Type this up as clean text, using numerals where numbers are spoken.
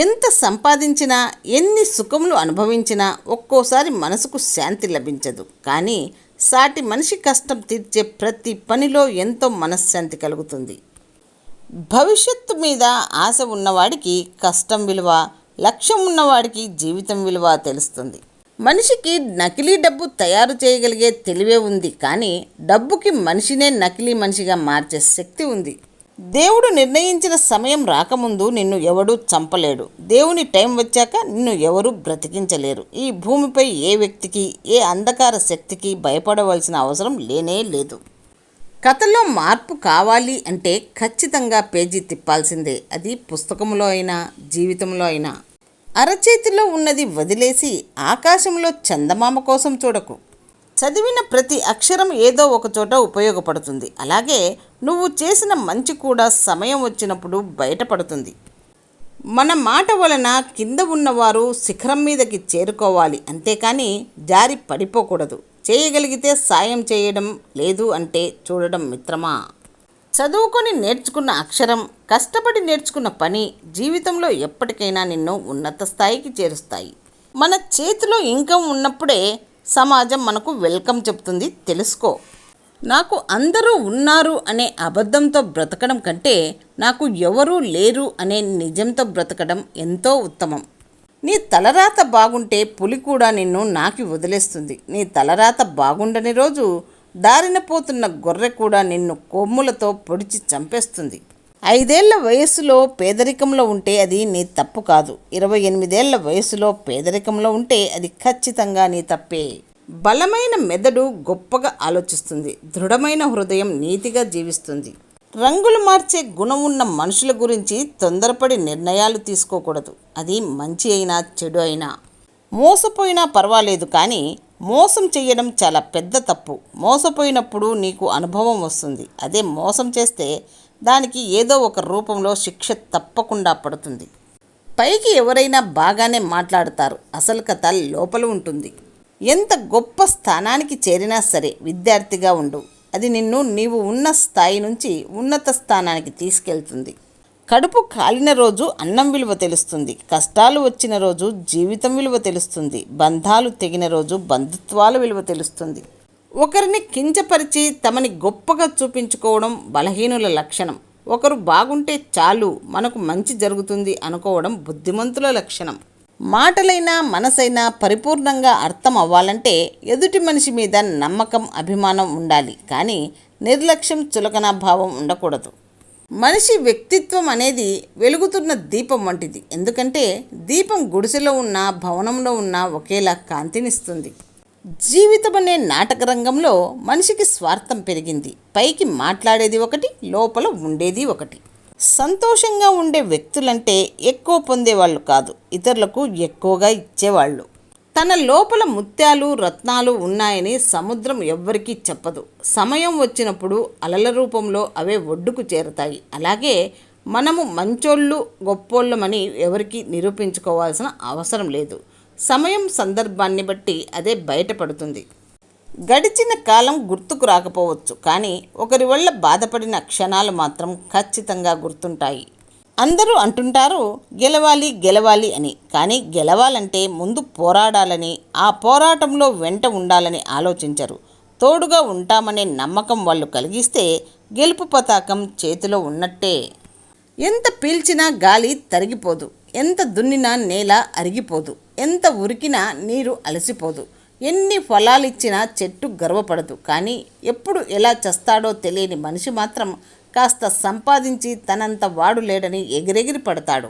ఎంత సంపాదించినా, ఎన్ని సుఖములు అనుభవించినా ఒక్కోసారి మనసుకు శాంతి లభించదు. కానీ సాటి మనిషి కష్టం తీర్చే ప్రతి పనిలో ఎంతో మనశ్శాంతి కలుగుతుంది. భవిష్యత్తు మీద ఆశ ఉన్నవాడికి కష్టం విలువ, లక్ష్యం ఉన్నవాడికి జీవితం విలువ తెలుస్తుంది. మనిషికి నకిలీ డబ్బు తయారు చేయగలిగే తెలివే ఉంది, కానీ డబ్బుకి మనిషినే నకిలీ మనిషిగా మార్చే శక్తి ఉంది. దేవుడు నిర్ణయించిన సమయం రాకముందు నిన్ను ఎవడూ చంపలేడు. దేవుని టైం వచ్చాక నిన్ను ఎవరూ బ్రతికించలేరు. ఈ భూమిపై ఏ వ్యక్తికి, ఏ అంధకార శక్తికి భయపడవలసిన అవసరం లేనే లేదు. కథలో మార్పు కావాలి అంటే ఖచ్చితంగా పేజీ తిప్పాల్సిందే. అది పుస్తకంలో అయినా, జీవితంలో అయినా. అరచేతిలో ఉన్నది వదిలేసి ఆకాశంలో చందమామ కోసం చూడకు. చదివిన ప్రతి అక్షరం ఏదో ఒక చోట ఉపయోగపడుతుంది. అలాగే నువ్వు చేసిన మంచి కూడా సమయం వచ్చినప్పుడు బయటపడుతుంది. మన మాట వలన కింద ఉన్నవారు శిఖరం మీదకి చేరుకోవాలి, అంతేకాని జారి పడిపోకూడదు. చేయగలిగితే సాయం చేయడం, లేదు అంటే చూడడం మిత్రమా. చదువుకొని నేర్చుకున్న అక్షరం, కష్టపడి నేర్చుకున్న పని జీవితంలో ఎప్పటికైనా నిన్ను ఉన్నత స్థాయికి చేరుస్తాయి. మన చేతిలో ఇన్కమ్ ఉన్నప్పుడే సమాజం మనకు వెల్కమ్ చెప్తుంది, తెలుసుకో. నాకు అందరూ ఉన్నారు అనే అబద్ధంతో బ్రతకడం కంటే నాకు ఎవరూ లేరు అనే నిజంతో బ్రతకడం ఎంతో ఉత్తమం. నీ తలరాత బాగుంటే పులి కూడా నిన్ను నాకి వదిలేస్తుంది. నీ తలరాత బాగుండని రోజు దారిన పోతున్న గొర్రె కూడా నిన్ను కొమ్ములతో పొడిచి చంపేస్తుంది. 5 ఏళ్ల వయస్సులో పేదరికంలో ఉంటే అది నీ తప్పు కాదు. 28 ఏళ్ల వయసులో పేదరికంలో ఉంటే అది ఖచ్చితంగా నీ తప్పే. బలమైన మెదడు గొప్పగా ఆలోచిస్తుంది. దృఢమైన హృదయం నీతిగా జీవిస్తుంది. రంగులు మార్చే గుణం ఉన్న మనుషుల గురించి తొందరపడి నిర్ణయాలు తీసుకోకూడదు. అది మంచి అయినా చెడు అయినా. మోసపోయినా పర్వాలేదు, కానీ మోసం చేయడం చాలా పెద్ద తప్పు. మోసపోయినప్పుడు నీకు అనుభవం వస్తుంది. అదే మోసం చేస్తే దానికి ఏదో ఒక రూపంలో శిక్ష తప్పకుండా పడుతుంది. పైకి ఎవరైనా బాగానే మాట్లాడతారు, అసలు కథ లోపల ఉంటుంది. ఎంత గొప్ప స్థానానికి చేరినా సరే విద్యార్థిగా ఉండు. అది నిన్ను నీవు ఉన్న స్థాయి నుంచి ఉన్నత స్థానానికి తీసుకెళ్తుంది. కడుపు కాలిన రోజు అన్నం విలువ తెలుస్తుంది. కష్టాలు వచ్చిన రోజు జీవితం విలువ తెలుస్తుంది. బంధాలు తెగిన రోజు బంధుత్వాల విలువ తెలుస్తుంది. ఒకరిని కించపరిచి తమని గొప్పగా చూపించుకోవడం బలహీనుల లక్షణం. ఒకరు బాగుంటే చాలు, మనకు మంచి జరుగుతుంది అనుకోవడం బుద్ధిమంతుల లక్షణం. మాటలైనా మనసైనా పరిపూర్ణంగా అర్థం అవ్వాలంటే ఎదుటి మనిషి మీద నమ్మకం, అభిమానం ఉండాలి. కానీ నిర్లక్ష్యం, చులకన భావం ఉండకూడదు. మనిషి వ్యక్తిత్వం అనేది వెలుగుతున్న దీపం వంటిది. ఎందుకంటే దీపం గుడిసెలో ఉన్న, భవనంలో ఉన్న ఒకేలా కాంతినిస్తుంది. జీవితం అనే నాటక రంగంలో మనిషికి స్వార్థం పెరిగింది. పైకి మాట్లాడేది ఒకటి, లోపల ఉండేది ఒకటి. సంతోషంగా ఉండే వ్యక్తులంటే ఎక్కువ పొందేవాళ్ళు కాదు, ఇతరులకు ఎక్కువగా ఇచ్చేవాళ్ళు. తన లోపల ముత్యాలు, రత్నాలు ఉన్నాయని సముద్రం ఎవ్వరికీ చెప్పదు. సమయం వచ్చినప్పుడు అలల రూపంలో అవే ఒడ్డుకు చేరుతాయి. అలాగే మనము మంచోళ్ళు, గొప్పోళ్ళమని ఎవరికి నిరూపించుకోవాల్సిన అవసరం లేదు. సమయం, సందర్భాన్ని బట్టి అదే బయటపడుతుంది. గడిచిన కాలం గుర్తుకు రాకపోవచ్చు, కానీ ఒకరి వల్ల బాధపడిన క్షణాలు మాత్రం ఖచ్చితంగా గుర్తుంటాయి. అందరూ అంటుంటారు గెలవాలి గెలవాలి అని. కానీ గెలవాలంటే ముందు పోరాడాలని, ఆ పోరాటంలో వెంట ఉండాలని ఆలోచించరు. తోడుగా ఉంటామనే నమ్మకం వాళ్ళు కలిగిస్తే గెలుపు పతాకం చేతిలో ఉన్నట్టే. ఎంత పీల్చినా గాలి తరిగిపోదు, ఎంత దున్నినా నేల అరిగిపోదు, ఎంత ఉరికినా నీరు అలసిపోదు, ఎన్ని ఫలాలిచ్చినా చెట్టు గర్వపడదు. కానీ ఎప్పుడు ఎలా చస్తాడో తెలియని మనిషి మాత్రం కాస్త సంపాదించి తనంత వాడు లేడని ఎగిరెగిరి పడతాడు.